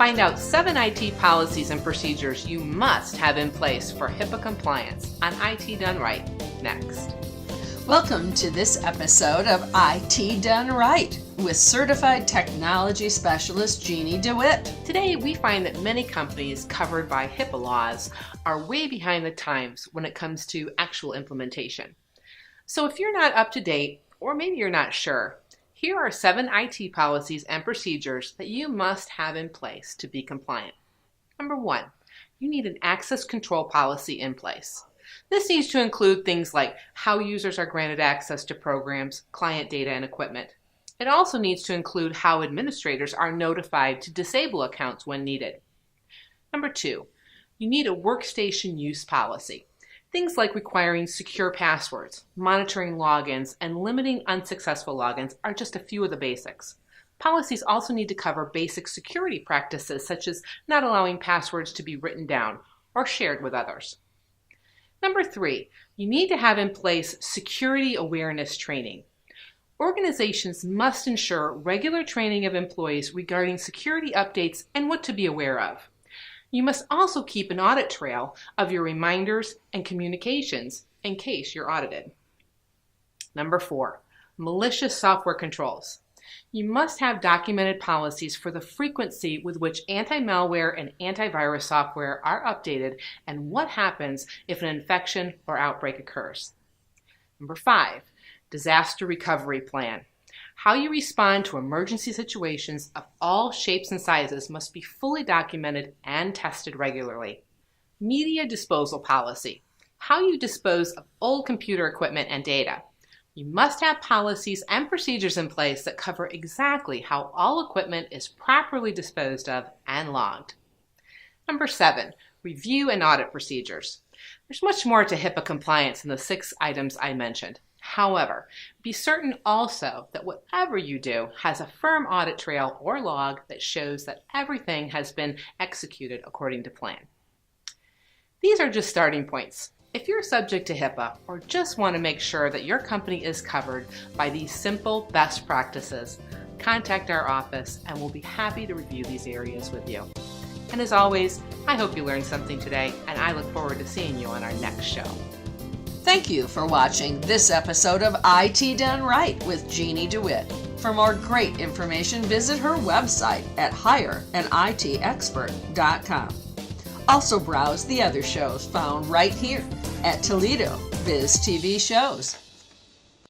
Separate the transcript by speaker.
Speaker 1: Find out 7 IT policies and procedures you must have in place for HIPAA compliance on IT Done Right next.
Speaker 2: Welcome to this episode of IT Done Right with Certified Technology Specialist Jeanne DeWitt.
Speaker 1: Today, we find that many companies covered by HIPAA laws are way behind the times when it comes to actual implementation. So if you're not up to date, or maybe you're not sure, here are 7 IT policies and procedures that you must have in place to be compliant. Number 1, you need an access control policy in place. This needs to include things like how users are granted access to programs, client data, and equipment. It also needs to include how administrators are notified to disable accounts when needed. Number 2, you need a workstation use policy. Things like requiring secure passwords, monitoring logins, and limiting unsuccessful logins are just a few of the basics. Policies also need to cover basic security practices such as not allowing passwords to be written down or shared with others. Number 3, you need to have in place security awareness training. Organizations must ensure regular training of employees regarding security updates and what to be aware of. You must also keep an audit trail of your reminders and communications in case you're audited. Number 4, malicious software controls. You must have documented policies for the frequency with which anti-malware and antivirus software are updated and what happens if an infection or outbreak occurs. Number 5, disaster recovery plan. How you respond to emergency situations of all shapes and sizes must be fully documented and tested regularly. Media disposal policy. How you dispose of old computer equipment and data. You must have policies and procedures in place that cover exactly how all equipment is properly disposed of and logged. Number 7, review and audit procedures. There's much more to HIPAA compliance than the 6 items I mentioned. However, be certain also that whatever you do has a firm audit trail or log that shows that everything has been executed according to plan. These are just starting points. If you're subject to HIPAA or just want to make sure that your company is covered by these simple best practices, contact our office and we'll be happy to review these areas with you. And as always, I hope you learned something today and I look forward to seeing you on our next show.
Speaker 2: Thank you for watching this episode of IT Done Right with Jeanne DeWitt. For more great information, visit her website at hireanitexpert.com. Also browse the other shows found right here at Toledo Biz TV Shows.